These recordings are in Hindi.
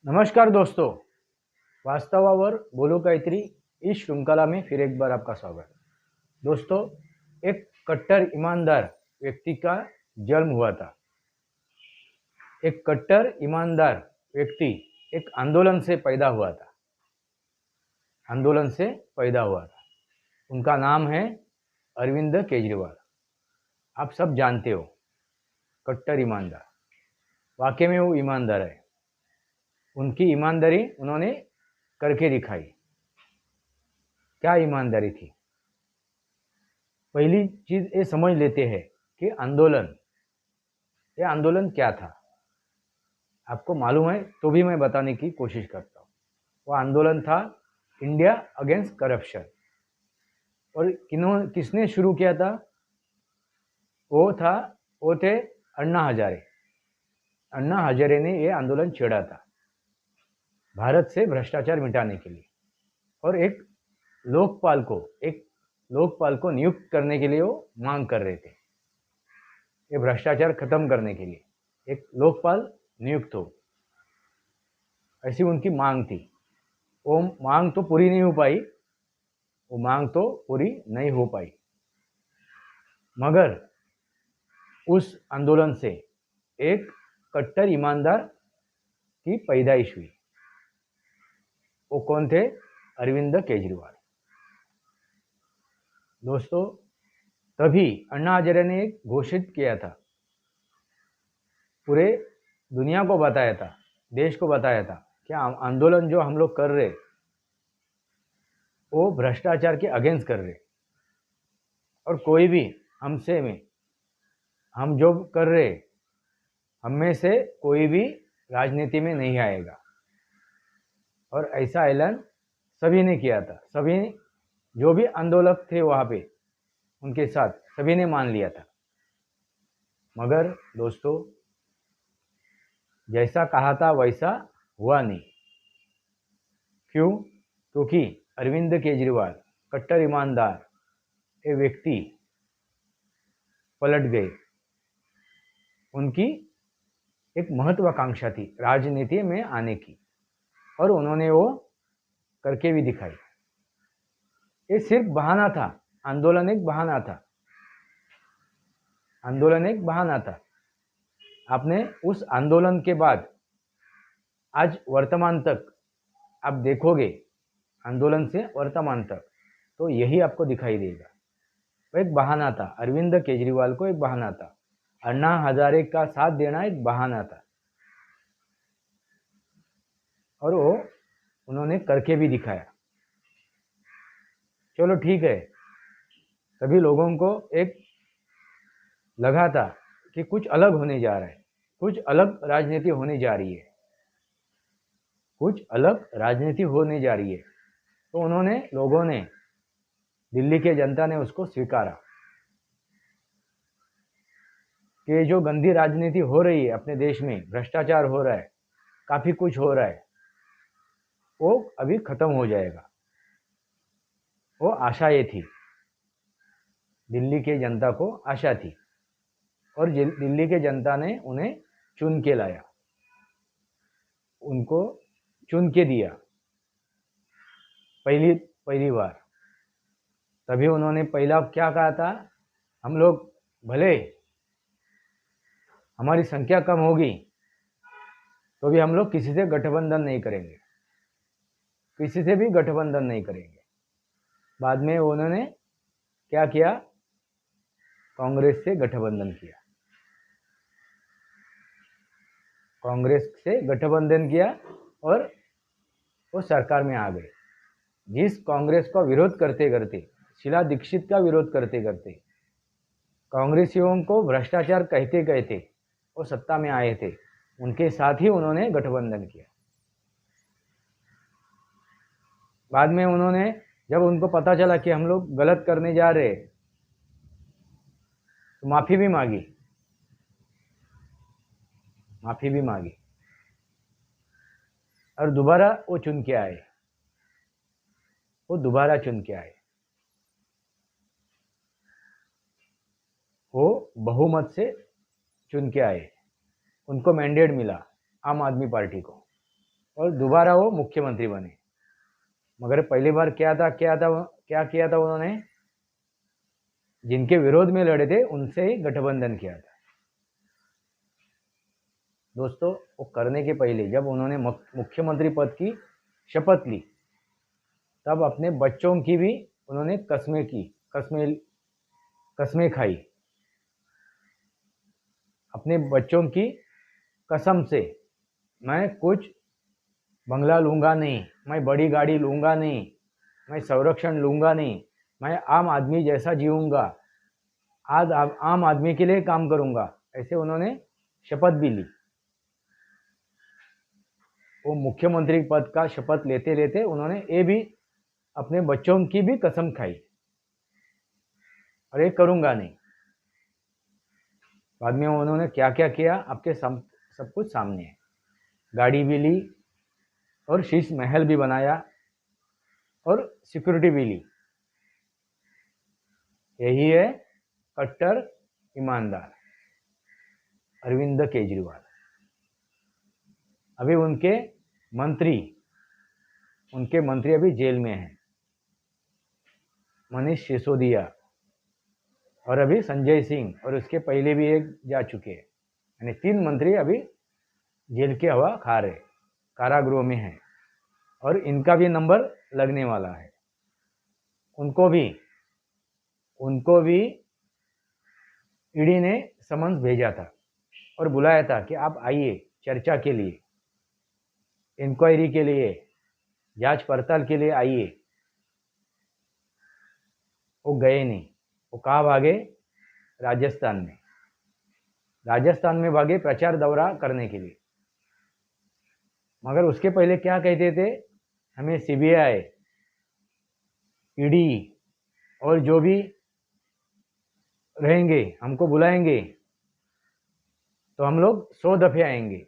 नमस्कार दोस्तों, वास्तवावर बोलो काहीतरी इस श्रृंखला में फिर एक बार आपका स्वागत। दोस्तों, एक कट्टर ईमानदार व्यक्ति का जन्म हुआ था। एक कट्टर ईमानदार व्यक्ति एक आंदोलन से पैदा हुआ था। आंदोलन से पैदा हुआ था। उनका नाम है अरविंद केजरीवाल। आप सब जानते हो, कट्टर ईमानदार। वाकई में वो ईमानदार है। उनकी ईमानदारी उन्होंने करके दिखाई। क्या ईमानदारी थी? पहली चीज ये समझ लेते हैं कि ये आंदोलन क्या था। आपको मालूम है तो भी मैं बताने की कोशिश करता हूँ। वो आंदोलन था इंडिया अगेंस्ट करप्शन। और किसने शुरू किया था? वो थे अन्ना हजारे। अन्ना हजारे ने ये आंदोलन छेड़ा था भारत से भ्रष्टाचार मिटाने के लिए। और एक लोकपाल को नियुक्त करने के लिए वो मांग कर रहे थे। ये भ्रष्टाचार खत्म करने के लिए एक लोकपाल नियुक्त हो, ऐसी उनकी मांग थी। वो मांग तो पूरी नहीं हो पाई। मगर उस आंदोलन से एक कट्टर ईमानदार की पैदाइश हुई। वो कौन थे? अरविंद केजरीवाल। दोस्तों, तभी अन्ना हजारे ने एक घोषित किया था, पूरे दुनिया को बताया था, देश को बताया था कि आंदोलन जो हम लोग कर रहे वो भ्रष्टाचार के अगेंस्ट कर रहे। और कोई भी हम जो कर रहे, हम में से कोई भी राजनीति में नहीं आएगा। और ऐसा ऐलान सभी ने किया था। सभी जो भी आंदोलक थे वहाँ पे, उनके साथ सभी ने मान लिया था। मगर दोस्तों, जैसा कहा था वैसा हुआ नहीं। क्यों? क्योंकि अरविंद केजरीवाल, कट्टर ईमानदार ये व्यक्ति पलट गए। उनकी एक महत्वाकांक्षा थी राजनीति में आने की, और उन्होंने वो करके भी दिखाई। ये सिर्फ बहाना था। आंदोलन एक बहाना था। आपने उस आंदोलन के बाद आज वर्तमान तक आप देखोगे, आंदोलन से वर्तमान तक, तो यही आपको दिखाई देगा। वो एक बहाना था। अरविंद केजरीवाल को एक बहाना था। अन्ना हजारे का साथ देना एक बहाना था। और वो उन्होंने करके भी दिखाया। चलो ठीक है, सभी लोगों को एक लगा था कि कुछ अलग होने जा रहा है, कुछ अलग राजनीति होने जा रही है, तो लोगों ने, दिल्ली के जनता ने उसको स्वीकारा कि जो गंदी राजनीति हो रही है अपने देश में, भ्रष्टाचार हो रहा है, काफी कुछ हो रहा है, वो अभी खत्म हो जाएगा। वो आशा ये थी, दिल्ली के जनता को आशा थी। और दिल्ली के जनता ने उन्हें चुन के लाया, उनको चुन के दिया पहली बार। तभी उन्होंने पहला क्या कहा था? हम लोग भले हमारी संख्या कम होगी तो भी हम लोग किसी से गठबंधन नहीं करेंगे, किसी से भी गठबंधन नहीं करेंगे। बाद में उन्होंने क्या किया? कांग्रेस से गठबंधन किया। और वो सरकार में आ गए। जिस कांग्रेस का विरोध करते करते, शीला दीक्षित का विरोध करते करते, कांग्रेसियों को भ्रष्टाचार कहते कहते वो सत्ता में आए थे, उनके साथ ही उन्होंने गठबंधन किया। बाद में उन्होंने, जब उनको पता चला कि हम लोग गलत करने जा रहे, तो माफी भी मांगी और दोबारा वो चुन के आए। वो बहुमत से चुन के आए। उनको मैंडेट मिला, आम आदमी पार्टी को, और दोबारा वो मुख्यमंत्री बने। मगर पहली बार क्या किया था उन्होंने, जिनके विरोध में लड़े थे उनसे ही गठबंधन किया था। दोस्तों, वो करने के पहले जब उन्होंने मुख्यमंत्री पद की शपथ ली, तब अपने बच्चों की भी उन्होंने कसमें खाई। अपने बच्चों की कसम से, मैं कुछ बंगला लूँगा नहीं, मैं बड़ी गाड़ी लूँगा नहीं, मैं संरक्षण लूँगा नहीं, मैं आम आदमी जैसा जीऊँगा, आज आम आदमी के लिए काम करूँगा, ऐसे उन्होंने शपथ भी ली। वो मुख्यमंत्री पद का शपथ लेते लेते उन्होंने ये भी अपने बच्चों की भी कसम खाई और ये करूँगा नहीं। बाद में उन्होंने क्या क्या किया आपके सब कुछ सामने है। गाड़ी भी ली और शीश महल भी बनाया और सिक्योरिटी भी ली। यही है कट्टर ईमानदार अरविंद केजरीवाल। अभी उनके मंत्री अभी जेल में हैं। मनीष सिसोदिया और अभी संजय सिंह, और उसके पहले भी एक जा चुके हैं, यानी 3 मंत्री अभी जेल की हवा खा रहे, कारागृह में हैं। और इनका भी नंबर लगने वाला है। उनको भी ईडी ने समन्स भेजा था और बुलाया था कि आप आइए चर्चा के लिए, इंक्वायरी के लिए, जांच पड़ताल के लिए आइए। वो गए नहीं। वो कहाँ भागे? राजस्थान में भागे प्रचार दौरा करने के लिए। मगर उसके पहले क्या कहते थे, हमें सीबीआई, ईडी और जो भी रहेंगे हमको बुलाएंगे तो हम लोग 100 दफे आएंगे।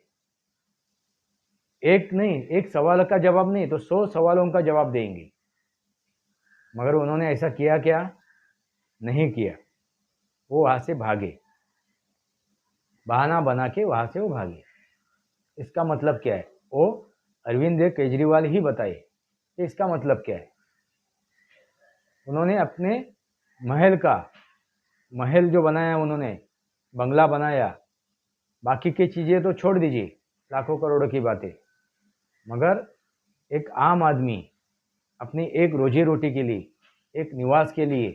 एक सवाल का जवाब नहीं तो 100 सवालों का जवाब देंगे। मगर उन्होंने ऐसा किया क्या? नहीं किया। वो वहां से भागे, बहाना बना के वहां से वो भागे। इसका मतलब क्या है? वो अरविंद केजरीवाल ही बताए कि इसका मतलब क्या है। उन्होंने अपने महल जो बनाया, उन्होंने बंगला बनाया, बाकी की चीज़ें तो छोड़ दीजिए, लाखों करोड़ों की बातें। मगर एक आम आदमी अपनी एक रोजी रोटी के लिए, एक निवास के लिए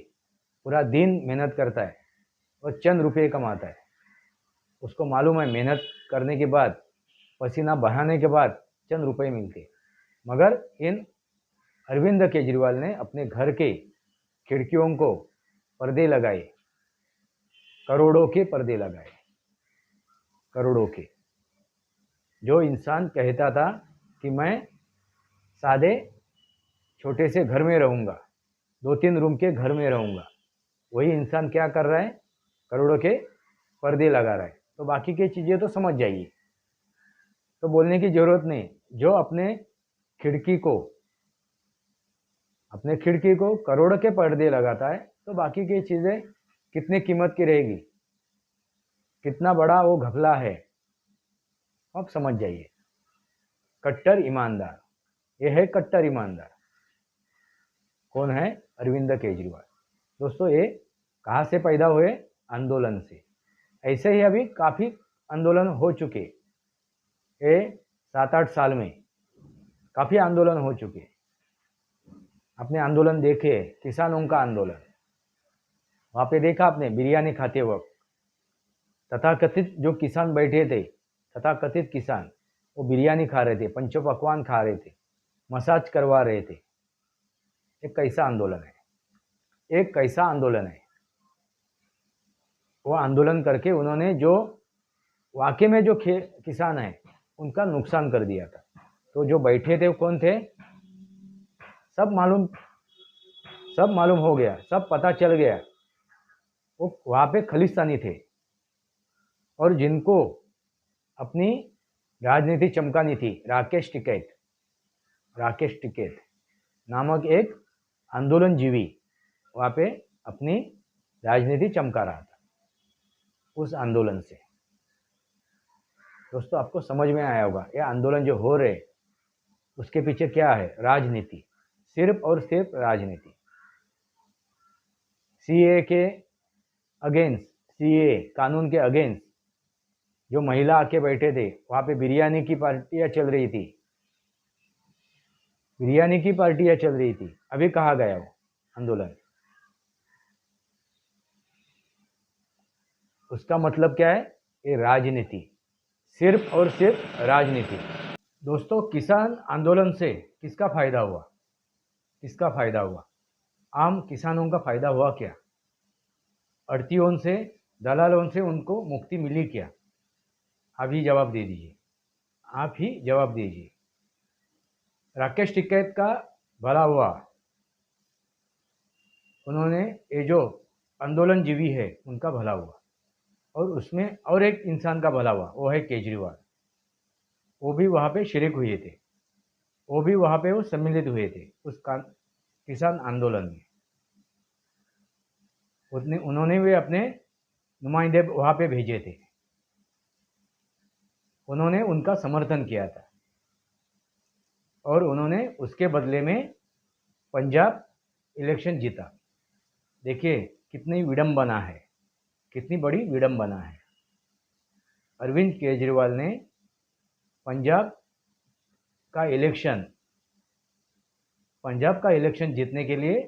पूरा दिन मेहनत करता है और चंद रुपये कमाता है। उसको मालूम है मेहनत करने के बाद, पसीना बहाने के बाद चंद रुपये मिलते। मगर इन अरविंद केजरीवाल ने अपने घर के खिड़कियों को पर्दे लगाए, करोड़ों के पर्दे लगाए, करोड़ों के। जो इंसान कहता था कि मैं सादे छोटे से घर में रहूँगा, 2-3 रूम के घर में रहूँगा, वही इंसान क्या कर रहा है? करोड़ों के पर्दे लगा रहा है। तो बाकी की चीज़ें तो समझ जाइए, तो बोलने की ज़रूरत नहीं। जो अपने खिड़की को करोड़ों के पर्दे लगाता है, तो बाकी की चीज़ें कितने कीमत की रहेगी, कितना बड़ा वो घपला है, आप समझ जाइए। कट्टर ईमानदार, ये है कट्टर ईमानदार। कौन है? अरविंद केजरीवाल। दोस्तों, ये कहाँ से पैदा हुए? आंदोलन से। ऐसे ही अभी काफ़ी आंदोलन हो चुके, ये 7-8 साल में काफ़ी आंदोलन हो चुके। आपने आंदोलन देखे, किसानों का आंदोलन, वहाँ पे देखा आपने बिरयानी खाते वक्त तथाकथित जो किसान बैठे थे, तथाकथित किसान, वो बिरयानी खा रहे थे, पंचपकवान खा रहे थे, मसाज करवा रहे थे। एक कैसा आंदोलन है, एक कैसा आंदोलन है। वो आंदोलन करके उन्होंने जो वाकई में जो किसान है उनका नुकसान कर दिया था। तो जो बैठे थे वो कौन थे? सब मालूम हो गया, सब पता चल गया। वो वहाँ पे खालिस्तानी थे और जिनको अपनी राजनीति चमकानी थी। राकेश टिकैत नामक एक आंदोलन जीवी वहाँ पे अपनी राजनीति चमका रहा था उस आंदोलन से। दोस्तों, आपको समझ में आया होगा, ये आंदोलन जो हो रहे उसके पीछे क्या है? राजनीति, सिर्फ और सिर्फ राजनीति। सीए के अगेंस्ट, सीए कानून के अगेंस्ट जो महिला आके बैठे थे, वहाँ पे बिरयानी की पार्टियां चल रही थी, बिरयानी की पार्टियां चल रही थी। अभी कहाँ गया वो आंदोलन? उसका मतलब क्या है? ये राजनीति, सिर्फ और सिर्फ राजनीति। दोस्तों, किसान आंदोलन से किसका फायदा हुआ? किसका फायदा हुआ? आम किसानों का फायदा हुआ क्या? अड़तियों से, दलालों से उनको मुक्ति मिली क्या? आप ही जवाब दे दीजिए, आप ही जवाब दीजिए। राकेश टिकैत का भला हुआ, उन्होंने ये जो आंदोलन जीवी है उनका भला हुआ, और उसमें और एक इंसान का भला हुआ, वो है केजरीवाल। वो भी वहाँ पे शरीक हुए थे, वो भी वहाँ पे वो सम्मिलित हुए थे उस किसान आंदोलन में। उन्होंने भी अपने नुमाइंदे वहाँ पे भेजे थे, उन्होंने उनका समर्थन किया था, और उन्होंने उसके बदले में पंजाब इलेक्शन जीता। देखिए कितनी विडंबना है, कितनी बड़ी विडंबना है। अरविंद केजरीवाल ने पंजाब का इलेक्शन जीतने के लिए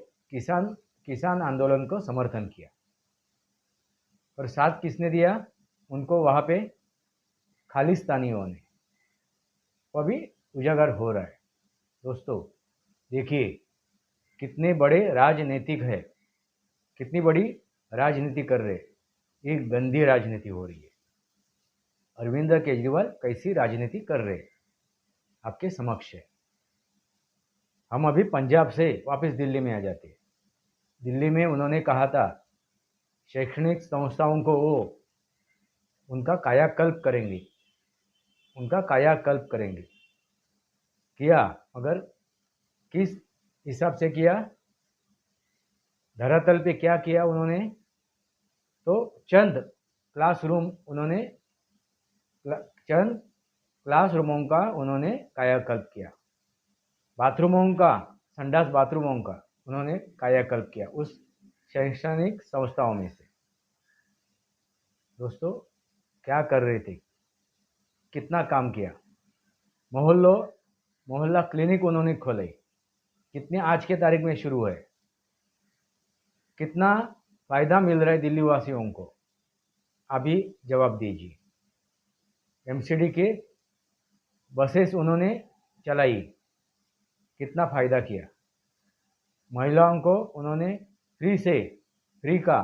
किसान आंदोलन को समर्थन किया, और साथ किसने दिया उनको? वहाँ पे खालिस्तानियों ने। वो अभी उजागर हो रहा है। दोस्तों देखिए कितने बड़े राजनीतिक है, कितनी बड़ी राजनीति कर रहे, ये गंदी राजनीति हो रही है। अरविंद केजरीवाल कैसी राजनीति कर रहे आपके समक्ष है। हम अभी पंजाब से वापस दिल्ली में आ जाते हैं। दिल्ली में उन्होंने कहा था शैक्षणिक संस्थाओं को वो उनका कायाकल्प करेंगे, उनका कायाकल्प करेंगे। किया, मगर किस हिसाब से किया? धरातल पे क्या किया उन्होंने? तो चंद क्लासरूमों का उन्होंने कायाकल्प किया, बाथरूमों का, संडास बाथरूमों का उन्होंने कायाकल्प किया उस शैक्षणिक संस्थाओं में से। दोस्तों क्या कर रहे थे, कितना काम किया। मोहल्ला क्लिनिक उन्होंने खोले, कितने आज के तारीख में शुरू है, कितना फायदा मिल रहा है दिल्ली वासियों को? अभी जवाब दीजिए। एमसीडी के बसेस उन्होंने चलाई, कितना फायदा किया? महिलाओं को उन्होंने फ्री का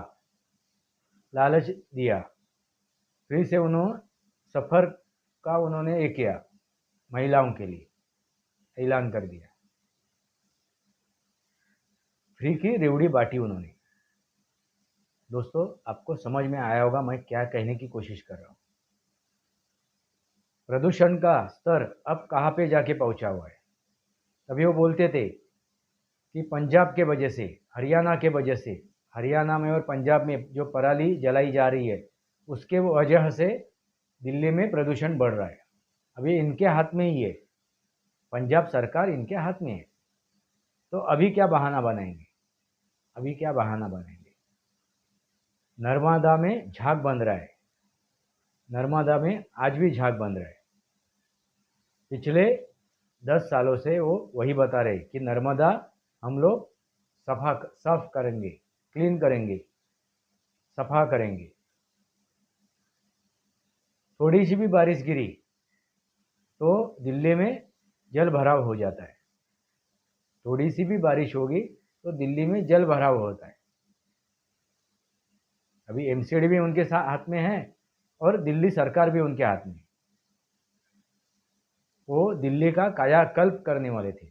लालच दिया, फ्री से उन्होंने सफ़र का उन्होंने ये किया, महिलाओं के लिए ऐलान कर दिया, फ्री की रेवड़ी बांटी उन्होंने। दोस्तों आपको समझ में आया होगा मैं क्या कहने की कोशिश कर रहा हूँ। प्रदूषण का स्तर अब कहाँ पे जाके पहुँचा हुआ है। तभी वो बोलते थे कि पंजाब के वजह से, हरियाणा के वजह से, हरियाणा में और पंजाब में जो पराली जलाई जा रही है उसके वजह से दिल्ली में प्रदूषण बढ़ रहा है। अभी इनके हाथ में ही है, पंजाब सरकार इनके हाथ में है। तो अभी क्या बहाना बनाएंगे? अभी क्या बहाना बनाएंगे? नर्मदा में झाग बन रहा है, नर्मदा में आज भी झाग बन रहा है। पिछले 10 सालों से वो वही बता रहे कि नर्मदा हम लोग साफ करेंगे, क्लीन करेंगे, सफा करेंगे। थोड़ी सी भी बारिश गिरी तो दिल्ली में जल भराव हो जाता है, थोड़ी सी भी बारिश होगी तो दिल्ली में जल भराव होता है। अभी एमसीडी भी उनके हाथ में है और दिल्ली सरकार भी उनके हाथ में। वो दिल्ली का कायाकल्प करने वाले थे,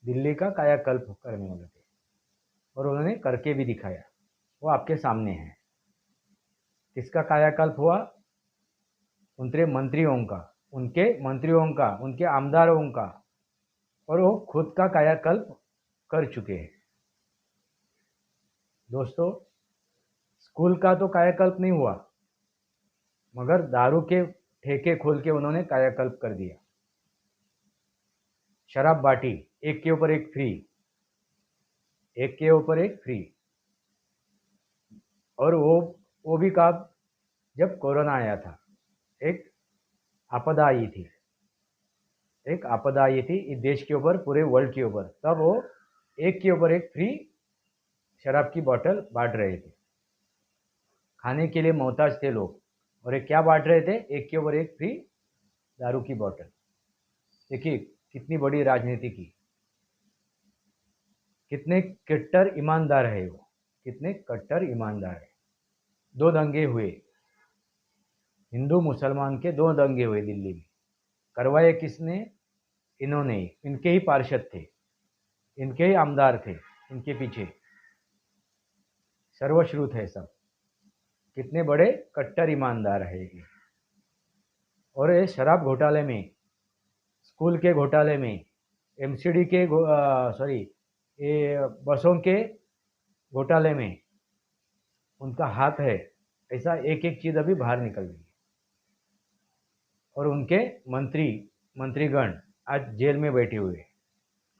दिल्ली का कायाकल्प करने वाले थे, और उन्होंने करके भी दिखाया। वो आपके सामने है। किसका कायाकल्प हुआ? उनके मंत्रियों का, उनके आमदारों का, और वो खुद का कायाकल्प कर चुके हैं। दोस्तों स्कूल का तो कायाकल्प नहीं हुआ, मगर दारू के ठेके खोल के उन्होंने कायाकल्प कर दिया। शराब बांटी, एक के ऊपर एक फ्री, एक के ऊपर एक फ्री। और वो भी कब, जब कोरोना आया था, एक आपदा आई थी, एक आपदा आई थी इस देश के ऊपर, पूरे वर्ल्ड के ऊपर, तब वो एक के ऊपर एक फ्री शराब की बोतल बांट रहे थे। खाने के लिए मोहताज थे लोग, और ये क्या बांट रहे थे, एक के ऊपर एक फ्री दारू की बोतल। देखिए कितनी बड़ी राजनीति की, कितने कट्टर ईमानदार है वो, कितने कट्टर ईमानदार है। दो दंगे हुए, हिंदू मुसलमान के दो दंगे हुए दिल्ली में। करवाए किसने, इन्होंने, इनके ही पार्षद थे, इनके ही आमदार थे, इनके पीछे सर्वश्रुत है सब। कितने बड़े कट्टर ईमानदार है ये। और ये शराब घोटाले में, स्कूल के घोटाले में, एमसीडी के सॉरी ये बसों के घोटाले में उनका हाथ है, ऐसा एक एक चीज़ अभी बाहर निकल रही है। और उनके मंत्रीगण आज जेल में बैठे हुए,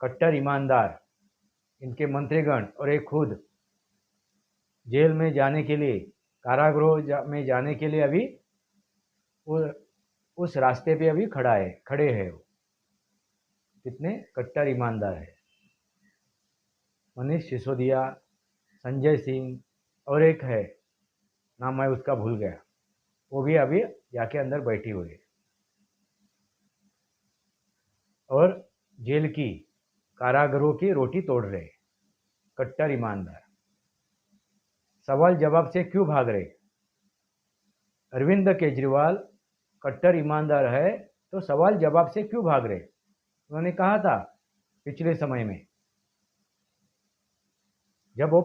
कट्टर ईमानदार इनके मंत्रीगण, और एक खुद जेल में जाने के लिए, कारागृह में जाने के लिए अभी उस रास्ते पे अभी खड़े हैं वो। कितने कट्टर ईमानदार है। मनीष सिसोदिया, संजय सिंह, और एक है, नाम मैं उसका भूल गया, वो भी अभी जाके अंदर बैठी हुई है। और जेल की, कारागृहों की रोटी तोड़ रहे, कट्टर ईमानदार। सवाल जवाब से क्यों भाग रहे? अरविंद केजरीवाल कट्टर ईमानदार है, तो सवाल जवाब से क्यों भाग रहे? उन्होंने कहा था पिछले समय में, जब वो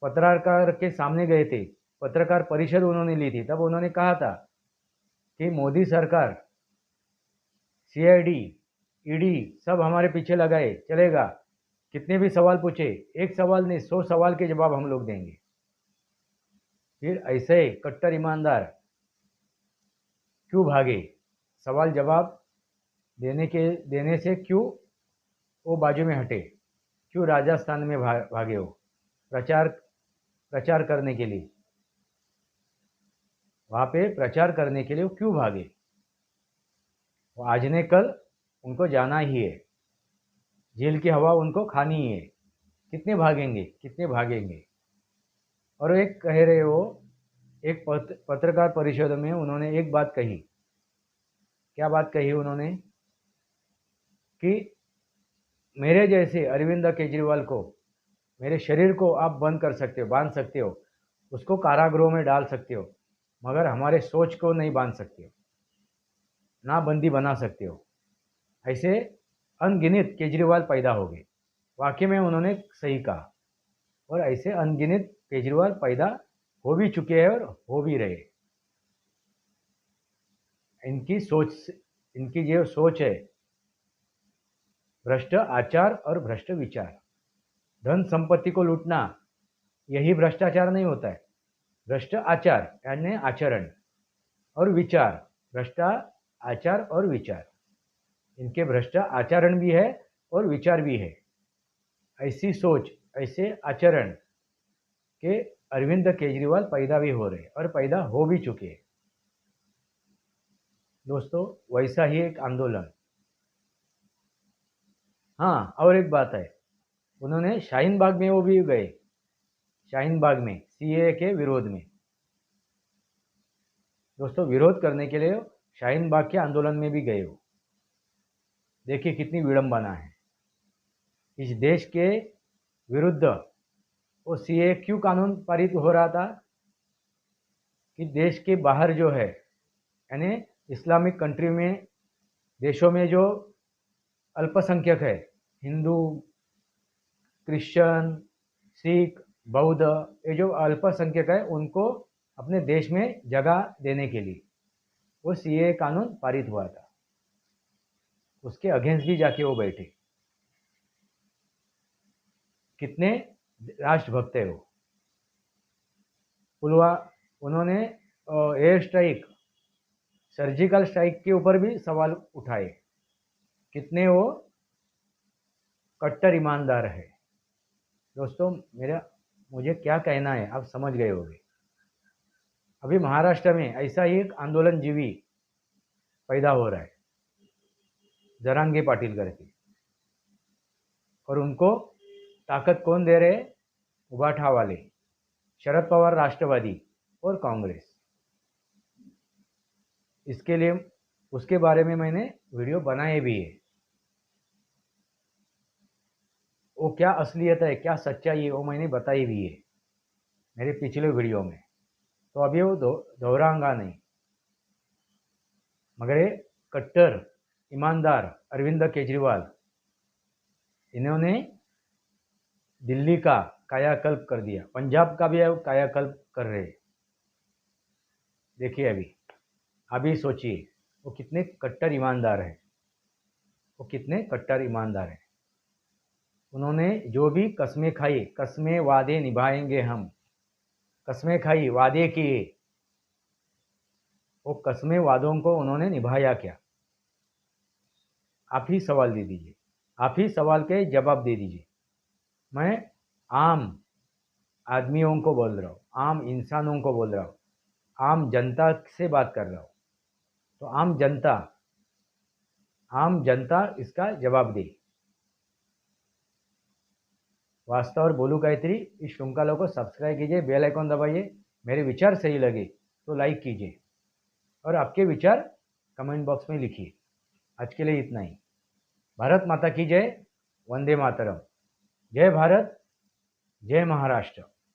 पत्रकार के सामने गए थे, पत्रकार परिषद उन्होंने ली थी, तब उन्होंने कहा था कि मोदी सरकार, सीआईडी, ईडी सब हमारे पीछे लगाए चलेगा, कितने भी सवाल पूछे, एक सवाल नहीं 100 सवाल के जवाब हम लोग देंगे। फिर ऐसे कट्टर ईमानदार क्यों भागे? सवाल जवाब देने से क्यों वो बाजू में हटे? क्यों राजस्थान में भागे हो प्रचार करने के लिए? वहाँ पे प्रचार करने के लिए वो क्यों भागे? वो आज ने कल उनको जाना ही है, जेल की हवा उनको खानी ही है। कितने भागेंगे, कितने भागेंगे? और एक कह रहे हो, एक पत्रकार परिषद में उन्होंने एक बात कही। क्या बात कही उन्होंने? कि मेरे जैसे अरविंद केजरीवाल को, मेरे शरीर को आप बंद कर सकते हो, बांध सकते हो, उसको कारागृह में डाल सकते हो, मगर हमारे सोच को नहीं बांध सकते हो, ना बंदी बना सकते हो। ऐसे अनगिनत केजरीवाल पैदा हो गए। वाकई में उन्होंने सही कहा, और ऐसे अनगिनत केजरीवाल पैदा हो भी चुके हैं और हो भी रहे। इनकी जो सोच है, भ्रष्ट आचार और भ्रष्ट विचार। धन संपत्ति को लूटना, यही भ्रष्टाचार नहीं होता है। भ्रष्ट आचार यानी आचरण, और विचार, भ्रष्ट आचार और विचार, इनके भ्रष्ट आचरण भी है और विचार भी है। ऐसी सोच, ऐसे आचरण के अरविंद केजरीवाल पैदा भी हो रहे और पैदा हो भी चुके हैं। दोस्तों वैसा ही एक आंदोलन। हाँ, और एक बात है, उन्होंने शाहीन बाग में वो भी गए, शाहीन बाग में सीएए के विरोध में। दोस्तों विरोध करने के लिए शाहीन बाग के आंदोलन में भी गए हो। देखिए कितनी विडंबना है। इस देश के विरुद्ध वो सीएए क्यों कानून पारित हो रहा था? कि देश के बाहर जो है, यानी इस्लामिक कंट्री में, देशों में जो अल्पसंख्यक है, हिंदू, क्रिश्चियन, सिख, बौद्ध, ये जो अल्पसंख्यक है, उनको अपने देश में जगह देने के लिए वो सीएए कानून पारित हुआ था। उसके अगेंस्ट भी जाके वो बैठे। कितने राष्ट्रभक्त है वो। उन्होंने एयर स्ट्राइक, सर्जिकल स्ट्राइक के ऊपर भी सवाल उठाए। कितने वो कट्टर ईमानदार है। दोस्तों मुझे क्या कहना है आप समझ गए होंगे। अभी महाराष्ट्र में ऐसा ही एक आंदोलन जीवी पैदा हो रहा है, जरांगे पाटिल करके, और उनको ताकत कौन दे रहे? उबाठा वाले, शरद पवार राष्ट्रवादी और कांग्रेस। इसके लिए उसके बारे में मैंने वीडियो बनाए भी है। वो क्या असलियत है, क्या सच्चाई है, वो मैंने बताई भी है मेरे पिछले वीडियो में, तो अभी वो दोहराऊंगा नहीं। मगर ये कट्टर ईमानदार अरविंद केजरीवाल, इन्होंने दिल्ली का कायाकल्प कर दिया, पंजाब का भी कायाकल्प कर रहे। देखिए अभी सोचिए वो कितने कट्टर ईमानदार है, वो कितने कट्टर ईमानदार है। उन्होंने जो भी कस्में खाई, कस्में वादे निभाएंगे हम, कस्में खाई, वादे किए, वो कस्में वादों को उन्होंने निभाया क्या? आप ही सवाल दे दीजिए, आप ही सवाल के जवाब दे दीजिए। मैं आम आदमियों को बोल रहा हूँ, आम इंसानों को बोल रहा हूँ, आम जनता से बात कर रहा हूँ। तो आम जनता इसका जवाब दे। वास्तव और बोलू गायत्री इस श्रृंखला को सब्सक्राइब कीजिए, बेल आइकॉन दबाइए। मेरे विचार सही लगे तो लाइक कीजिए और आपके विचार कमेंट बॉक्स में लिखिए। आज के लिए इतना ही। भारत माता की जय, वंदे मातरम। जय भारत, जय महाराष्ट्र।